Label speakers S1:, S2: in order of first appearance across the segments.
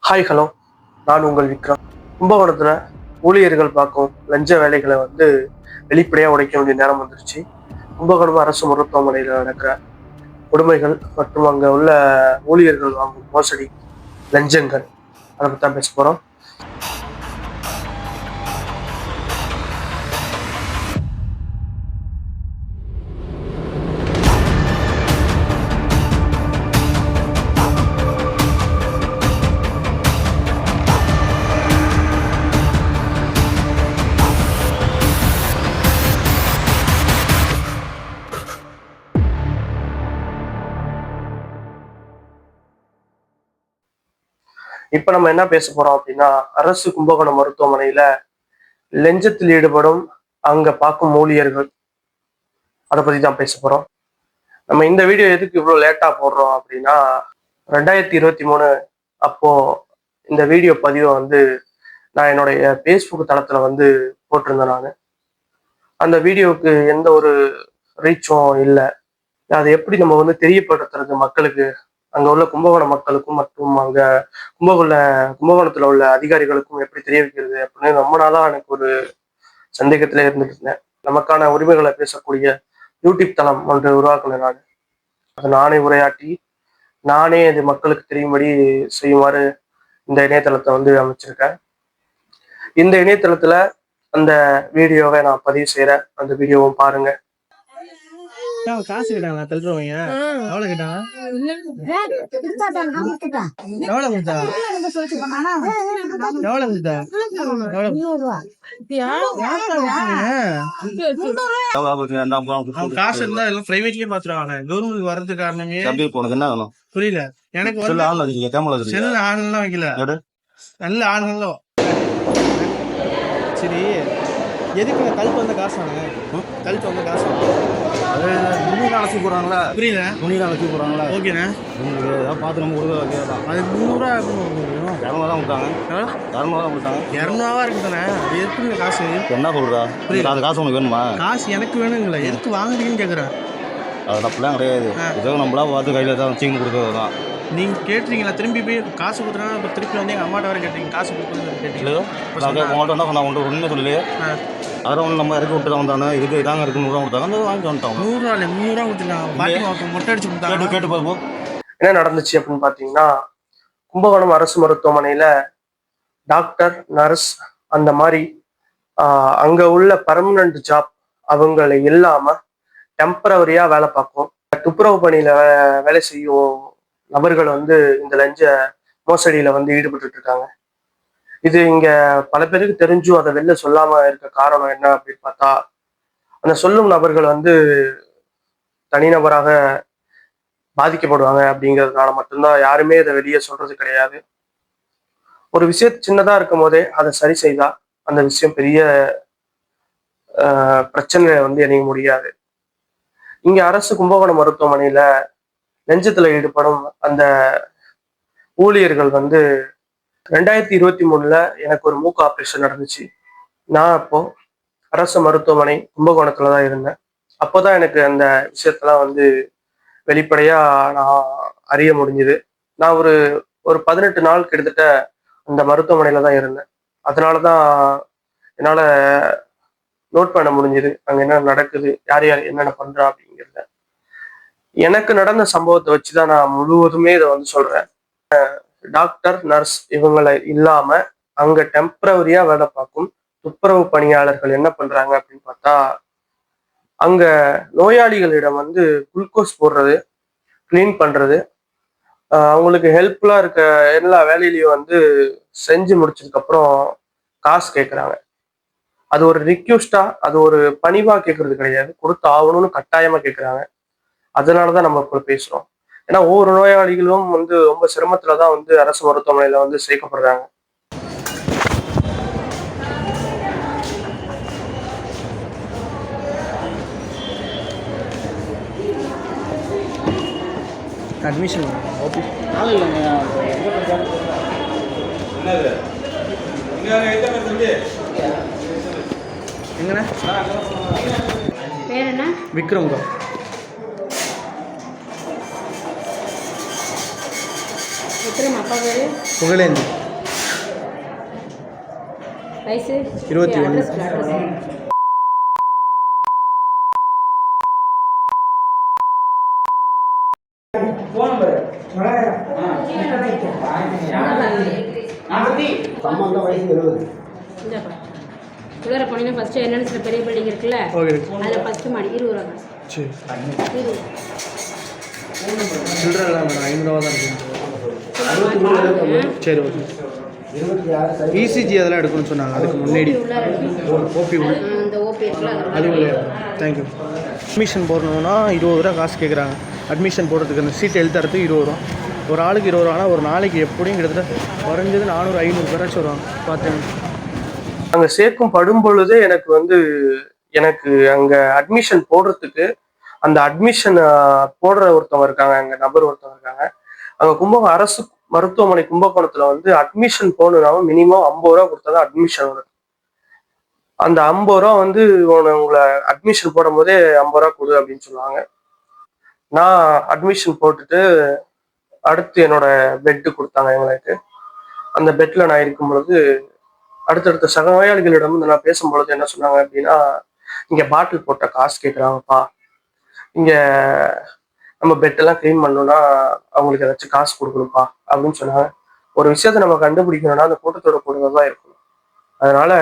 S1: Hi hello, நான் உங்கள் விக்ரம். கும்பகோணத்தில் ஊழியர்கள் பார்க்கும் லஞ்ச வேலைகளை வெளிப்படையாக உடைக்க வேண்டிய நேரம் வந்துருச்சு. கும்பகோணம் அரசு மருத்துவமனையில் நடக்கிற கொடுமைகள் மற்றும் அங்கே உள்ள ஊழியர்கள் வாங்கும் மோசடி, லஞ்சங்கள், அதை பற்றி தான் பேச போகிறோம். இப்ப நம்ம என்ன பேச போறோம் அப்படின்னா, அரசு கும்பகோணம் மருத்துவமனையில லஞ்சத்தில் ஈடுபடும் அங்க பார்க்கும் ஊழியர்கள், அதை பத்தி தான் பேச போறோம். நம்ம இந்த வீடியோ எதுக்கு இவ்வளவு லேட்டா போடுறோம் அப்படின்னா, 2023 அப்போ இந்த வீடியோ பதிவை நான் என்னுடைய பேஸ்புக் தளத்துல போட்டிருந்தேன். நான் அந்த வீடியோவுக்கு எந்த ஒரு ரீச்சும் இல்லை. அதை எப்படி நம்ம தெரியப்படுத்துறது மக்களுக்கு, அங்க உள்ள கும்பகோணம் மக்களுக்கும் மற்றும் அங்க கும்பகோணத்துல உள்ள அதிகாரிகளுக்கும் எப்படி தெரிய வைக்கிறது அப்படின்னு ரொம்ப நாளா எனக்கு ஒரு சந்தேகத்திலே இருந்துட்டு இருந்தேன். நமக்கான உரிமைகளை பேசக்கூடிய யூடியூப் தளம் ஒன்று உருவாக்குனேன். நான் அதை நானே உரையாற்றி நானே அது மக்களுக்கு தெரியும்படி செய்யுமாறு இந்த இணையதளத்தை அமைச்சிருக்கேன். இந்த இணையதளத்துல அந்த வீடியோவை நான் பதிவு செய்யறேன். அந்த வீடியோவும் பாருங்க.
S2: காசு கேட்டாங்களா தள்ளுறவங்க? எவ்வளவு கேட்டாங்க? எவ்வளவு கொடுத்தா? எவ்வளவு கொடுத்தா? காசு இருந்தா எல்லாம் பிரைவேட்லயே பாத்துருவாங்க. கவர்மெண்ட் வர்றதுக்கு காரணமே புரியல எனக்கு. செல்ல ஆளுங்கெல்லாம் வைக்கல, நல்ல ஆளுங்களும். சரி, எதுக்கு கழுத்து வந்த காசு வாங்க? கழுத்து வந்த காசு துணியெல்லாம் அழைச்சி போடுறாங்களா? புரியல, துணியெல்லாம் அழைச்சி போடுறாங்களா? ஓகேண்ணா, ஏதாவது பார்த்து நம்ம கொடுக்க வைக்கிறதா. அது 300 200 தான் கொடுத்தாங்க. 200 தான் கொடுத்தாங்க. 200 இருக்குதானே, அது எப்படி காசு? என்ன சொல்றா? புரியல, அது காசு உனக்கு வேணுமா? காசு எனக்கு வேணுங்களா? எதுக்கு வாங்குறீங்கன்னு கேட்குறேன். அது அப்படிலாம் கிடையாது. ஏதோ நம்மளா பார்த்து கையில் தான் வச்சுக்கின்னு கொடுக்கறது தான். நீங்கள் கேட்டுறீங்களா? திரும்பி போய் காசு கொடுத்துனா இப்போ திருப்பி எங்கள் அம்மாட்ட வேறு கேட்டீங்க, காசு கொடுக்குறது கேட்டீங்களோ? உங்கள்கிட்ட வந்தால் நான் ஒன்று ஒன்றுமே சொல்லலையே. அதெல்லாம் நம்ம இறக்கி விட்டு தான் வந்தானே. இதுக்கு இதாங்க இருக்கு 100 கொடுத்தாங்க, அந்த வாங்கி வந்துட்டோம். 100 இல்லை 300 கொடுத்துருக்காங்க. மொட்டை அடிச்சு கொடுத்தாங்க. கேட்டு பார்ப்போம்
S1: என்ன நடந்துச்சு அப்படின்னு பார்த்தீங்கன்னா, கும்பகோணம் அரசு மருத்துவமனையில டாக்டர், நர்ஸ், அந்த மாதிரி அங்க உள்ள பர்மனன்ட் ஜாப் அவங்களை இல்லாம டெம்பரவரியா வேலை பார்க்கும் துப்புரவு பணியில வேலை செய்யும் நபர்கள் இந்த லஞ்ச மோசடியில ஈடுபட்டு இருக்காங்க. இது இங்க பல பேருக்கு தெரிஞ்சும் அதை வெளில சொல்லாம இருக்க காரணம் என்ன அப்படின்னு பார்த்தா, அந்த சொல்லும் நபர்கள் தனிநபராக பாதிக்கப்படுவாங்க அப்படிங்கிறதுனால மட்டும்தான் யாருமே இதை வெளியே சொல்றது கிடையாது. ஒரு விஷயம் சின்னதா இருக்கும் போதே அதை சரி செய்தா அந்த விஷயம் பெரிய பிரச்சனையில இணைய முடியாது. இங்க அரசு கும்பகோணம் மருத்துவமனையில லஞ்சத்துல ஈடுபடும் அந்த ஊழியர்கள் 2023 எனக்கு ஒரு மூக்கு ஆப்ரேஷன் நடந்துச்சு. நான் அப்போ அரசு மருத்துவமனை கும்பகோணத்துலதான் இருந்தேன். அப்போதான் எனக்கு அந்த விஷயத்தெல்லாம் வெளிப்படையா நான் அறிய முடிஞ்சுது. நான் ஒரு 18 நாள் கிட்டத்தட்ட அந்த மருத்துவமனையில தான் இருந்தேன். அதனாலதான் என்னால நோட் பண்ண முடிஞ்சுது அங்க என்ன நடக்குது, யார் யார் என்னென்ன பண்றா அப்படிங்கிறத. எனக்கு நடந்த சம்பவத்தை வச்சுதான் நான் முழுவதுமே இதை சொல்றேன். டாக்டர், நர்ஸ் இவங்களை இல்லாம அங்க டெம்பரவரியா வேலை பார்க்கும் துப்புரவு பணியாளர்கள் என்ன பண்றாங்க அப்படின்னு பார்த்தா, அங்க நோயாளிகளிடம் குளுக்கோஸ் போடுறது, கிளீன் பண்றது, அவங்களுக்கு ஹெல்ப்ஃபுல்லா இருக்க எல்லா வேலையிலையும் செஞ்சு முடிச்சதுக்கு அப்புறம் காசு கேட்கறாங்க. அது ஒரு ரிக்வெஸ்டா, அது ஒரு பணிவா கேட்கறது கிடையாது, கொடுத்து ஆகணும்னு கட்டாயமா கேட்கறாங்க. அதனாலதான் நம்ம இப்போ பேசுறோம். ஏன்னா ஒவ்வொரு நோயாளிகளும் ரொம்ப சிரமத்துலதான் அரசு மருத்துவமனையில சேர்க்கப்படுறாங்க.
S2: அட்மிஷன் எங்கண்ணா?
S3: பேர் என்ன? சொல்லுங்க அப்பா பேர்
S2: புகழேந்தி
S3: வயசு
S2: 21.
S3: அட்ரஸ் இந்தாப்பா உள்ளார போனீங்கன்னா ஃபஸ்ட்டு என்னென்னு சில பெரிய பில்டிங் இருக்குல்ல
S2: ஓகே
S3: அதில் ஃபஸ்ட்டு மாடி 20 ரூபா
S2: சரி
S3: 20
S2: சில்லற இல்லை மேடம் 500 தான் இருக்கு சரி ஓகே இசிஜி அதெல்லாம் எடுக்கணும்னு சொன்னாங்க அதுக்கு முன்னாடி ஓபி உள்ள
S3: இந்த ஓபி இருக்குல்ல
S2: அது உள்ள தேங்க்யூ அட்மிஷன் போடணுன்னா 20 ரூபா காசு கேட்குறாங்க அட்மிஷன் போடுறதுக்கு அந்த சீட் எழுதுறதுக்கு 20 ரூபா ஒரு ஆளுக்கு 20 ரூபானா ஒரு நாளைக்கு எப்படியும் கிட்டத்தட்ட குறைஞ்சது 400-500 பேராச்சும் வருவாங்க பார்த்தேன்
S1: அங்க சேர்க்கும் படும் பொழுதே எனக்கு அங்க அட்மிஷன் போடுறதுக்கு அந்த அட்மிஷன் போடுற ஒருத்தவங்க இருக்காங்க, அங்க நபர் ஒருத்தவங்க இருக்காங்க. அங்க கும்பகோணம் அரசு மருத்துவமனை கும்பகோணத்துல அட்மிஷன் போகணுன்னாலும் மினிமம் 50 ரூபா கொடுத்தாதான் அட்மிஷன் வரும். அந்த 50 ரூபா உங்களை அட்மிஷன் போடும் போதே 50 ரூபா கொடு அப்படின்னு சொல்லுவாங்க. நான் அட்மிஷன் போட்டுட்டு அடுத்து என்னோட பெட்டு கொடுத்தாங்க எங்களுக்கு. அந்த பெட்ல நான் இருக்கும் பொழுது அடுத்தடுத்த சக நோயாளிகளிடம் நான் பேசும்பொழுது என்ன சொன்னாங்க அப்படின்னா, இங்க பாட்டில் போட்ட காசு கேட்குறாங்கப்பா, இங்க நம்ம பெட்டெல்லாம் கிளீன் பண்ணணும்னா அவங்களுக்கு ஏதாச்சும் காசு கொடுக்கணும்ப்பா அப்படின்னு சொன்னாங்க. ஒரு விஷயத்த நம்ம கண்டுபிடிக்கணும்னா அந்த கூட்டத்தோட கூடுதல் தான் இருக்கணும். அதனால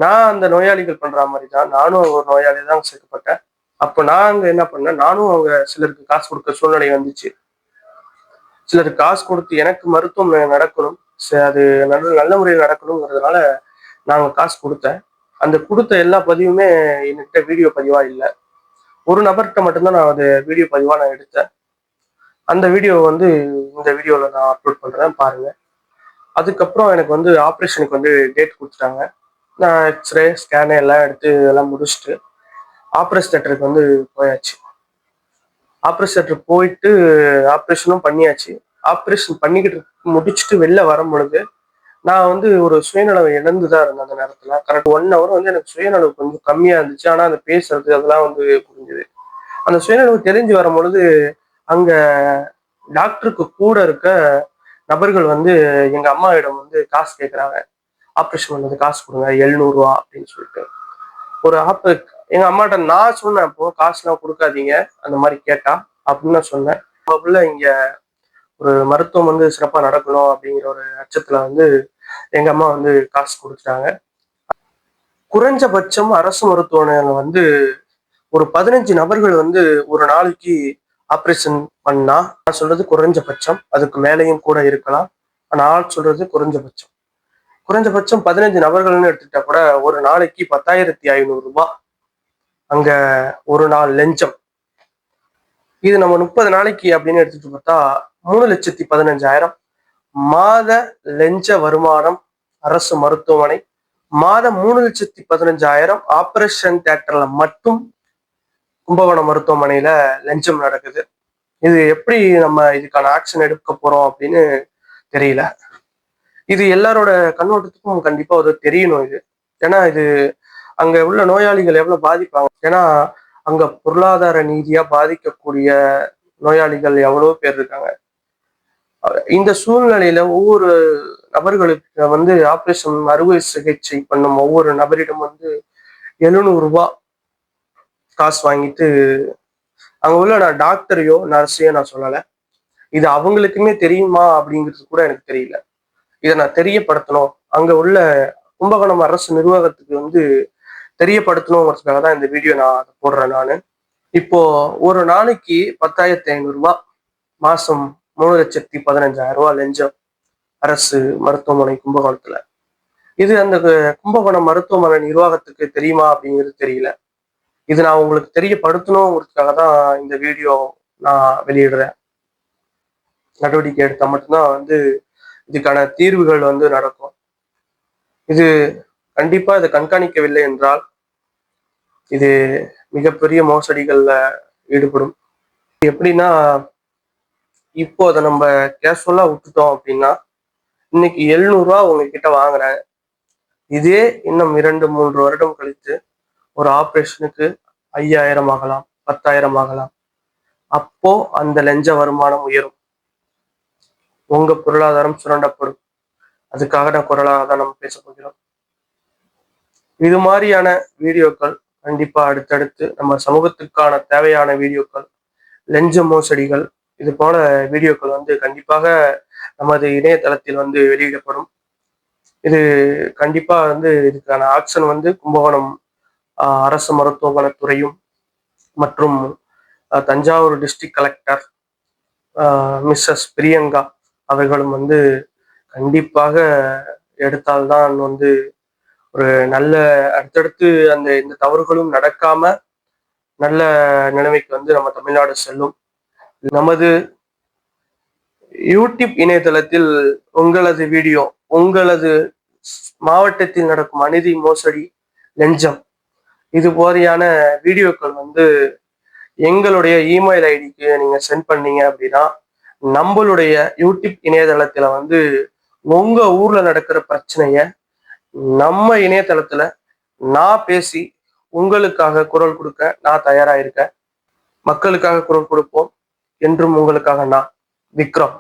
S1: நான் அந்த நோயாளிகள் பண்ற மாதிரி தான் நானும் ஒரு நோயாளி தான் சேர்க்கப்பட்டேன். அப்போ நான் அங்க என்ன பண்ணேன், நானும் அவங்க சிலருக்கு காசு கொடுக்க சூழ்நிலை வந்துச்சு. சிலருக்கு காசு கொடுத்து எனக்கு மருத்துவம் நடக்கணும், அது நல்ல நல்ல முறையில் நடக்கணுங்கிறதுனால நாங்க காசு கொடுத்தேன். அந்த கொடுத்த எல்லா பதிவுமே என்கிட்ட வீடியோ பதிவா இல்லை. ஒரு நபர்கிட்ட மட்டும்தான் நான் அது வீடியோ பதிவா நான் எடுத்தேன். அந்த வீடியோ இந்த வீடியோல நான் அப்லோட் பண்றேன் பாருங்க. அதுக்கப்புறம் எனக்கு ஆப்ரேஷனுக்கு டேட் கொடுத்துட்டாங்க. நான் எக்ஸ்ரே ஸ்கேனு எல்லாம் எடுத்து எல்லாம் முடிச்சுட்டு ஆப்ரேஷன் தேட்டருக்கு போயாச்சு. ஆப்ரேஷன் தேட்டருக்கு போயிட்டு ஆப்ரேஷனும் பண்ணியாச்சு. ஆப்ரேஷன் பண்ணிக்கிட்டு முடிச்சுட்டு வெளில வரும் பொழுது நான் ஒரு சுயநலவை இழந்துதான் இருந்தேன். அந்த நேரத்துல கரெக்ட் 1 ஹவர் எனக்கு சுயநலவு கொஞ்சம் கம்மியா இருந்துச்சு. ஆனா அந்த பேசுறது அதெல்லாம் புரிஞ்சுது. அந்த சுயநலவு தெரிஞ்சு வரும் பொழுது அங்க டாக்டருக்கு கூட இருக்க நபர்கள் எங்க அம்மாவிடம் காசு கேட்கறாங்க. ஆப்ரேஷன் பண்ணது காசு கொடுங்க 700 ரூபா அப்படின்னு சொல்லிட்டு. ஒரு எங்க அம்மாட்ட நான் சொன்னேன், இப்போ காசுலாம் கொடுக்காதீங்க அந்த மாதிரி கேட்டா அப்படின்னு நான் சொன்னேன். அதுக்குள்ள இங்க ஒரு மருத்துவம் சிறப்பா நடக்கணும் அப்படிங்கிற ஒரு அச்சத்துல எங்க அம்மா காசு கொடுத்துட்டாங்க. குறைஞ்சபட்சம் அரசு மருத்துவமனையில ஒரு 15 நபர்கள் ஒரு நாளைக்கு ஆப்ரேஷன் பண்ணா, நான் சொல்றது குறைஞ்சபட்சம், அதுக்கு மேலேயும் கூட இருக்கலாம். நான் சொல்றது குறைஞ்சபட்சம். குறைஞ்சபட்சம் 15 நபர்கள்னு எடுத்துக்கிட்டா கூட ஒரு நாளைக்கு 10,500 ரூபாய் அங்க ஒரு நாள் லஞ்சம். இது நம்ம 30 நாளைக்கு அப்படின்னு எடுத்துட்டு பார்த்தா 3,15,000 மாத லஞ்ச வருமானம் அரசு மருத்துவமனை. மாதம் 3,15,000 ஆபரேஷன் தியேட்டர்ல மட்டும் கும்பகோணம் மருத்துவமனையில லஞ்சம் நடக்குது. இது எப்படி நம்ம இதுக்கான ஆக்ஷன் எடுக்க போறோம் அப்படின்னு தெரியல. இது எல்லாரோட கண்ணோட்டத்துக்கும் கண்டிப்பா தெரியணும் இது. ஏன்னா இது அங்க உள்ள நோயாளிகள் எவ்வளவு பாதிப்பாங்க. ஏன்னா அங்க பொருளாதார ரீதியா பாதிக்கக்கூடிய நோயாளிகள் எவ்வளவு பேர் இருக்காங்க. இந்த சூழ்நிலையில ஒவ்வொரு நபர்களுக்கு ஆபரேஷன் அறுவை சிகிச்சை பண்ணும் ஒவ்வொரு நபரிடம் 700 ரூபாய் காசு வாங்கிட்டு அங்க உள்ள நான் டாக்டரையோ நர்ஸையோ நான் சொல்லலை. இது அவங்களுக்குமே தெரியுமா அப்படிங்கிறது கூட எனக்கு தெரியல. இதை நான் தெரியப்படுத்தணும், அங்க உள்ள கும்பகோணம் அரசு நிர்வாகத்துக்கு தெரியப்படுத்தணுங்கிறதுக்காக தான் இந்த வீடியோ நான் போடுறேன். நான் இப்போ ஒரு நாளைக்கு 10,500 ரூபாய், மாசம் 3,15,000 ரூபாய் லஞ்சம் அரசு மருத்துவமனை கும்பகோணத்துல. இது அந்த கும்பகோணம் மருத்துவமனை நிர்வாகத்துக்கு தெரியுமா அப்படிங்கிறது தெரியல. இது நான் உங்களுக்கு தெரியப்படுத்தணுங்கிறதுக்காக தான் இந்த வீடியோ நான் வெளியிடுறேன். நடவடிக்கை எடுத்தா மட்டும்தான் இதுக்கான தீர்வுகள் நடக்கும். இது கண்டிப்பா இதை கண்காணிக்கவில்லை என்றால் இது மிகப்பெரிய மோசடிகள்ல ஈடுபடும். எப்படின்னா, இப்போ அதை நம்ம கேஷுவலா விட்டுட்டோம் அப்படின்னா, இன்னைக்கு 700 ரூபாய் உங்ககிட்ட வாங்குறேன், இதே இன்னும் 2-3 வருடம் கழித்து ஒரு ஆப்ரேஷனுக்கு 5,000 ஆகலாம், 10,000 ஆகலாம். அப்போ அந்த லஞ்ச வருமானம் உயரும். உங்க பொருளாதாரம் சுரண்டப்படும். அதுக்காக நான் குரலாக தான் நம்ம பேச போகிறோம். இது மாதிரியான வீடியோக்கள் கண்டிப்பா அடுத்தடுத்து நம்ம சமூகத்துக்கான தேவையான வீடியோக்கள், லஞ்ச மோசடிகள், இது போல வீடியோக்கள் வந்து கண்டிப்பாக நமது இணையதளத்தில் வந்து வெளியிடப்படும். இது கண்டிப்பா வந்து இதுக்கான ஆக்ஷன் வந்து கும்பகோணம் அரசு மருத்துவமனைத்துறையும் மற்றும் Thanjavur district collector Mrs Priyanka அவர்களும் வந்து கண்டிப்பாக எடுத்தால்தான் வந்து ஒரு நல்ல அடுத்தடுத்து இந்த தவறுகளும் நடக்காம நல்ல நிலைமைக்கு வந்து நம்ம தமிழ்நாடு செல்லும். நமது யூடியூப் இணையதளத்தில் உங்களது வீடியோ, உங்களது மாவட்டத்தில் நடக்கும் அநீதி, மோசடி, லஞ்சம் இது போதையான வீடியோக்கள் வந்து எங்களுடைய இமெயில் ஐடிக்கு நீங்க சென்ட் பண்ணீங்க அப்படின்னா நம்மளுடைய யூடியூப் இணையதளத்துல வந்து உங்க ஊர்ல நடக்கிற பிரச்சனைய நம்ம இணையதளத்துல நான் பேசி உங்களுக்காக குரல் கொடுக்க நான் தயாரா இருக்கேன். மக்களுக்காக குரல் கொடுப்போம். என்றும் உங்களுக்காக நான் விக்ரம்.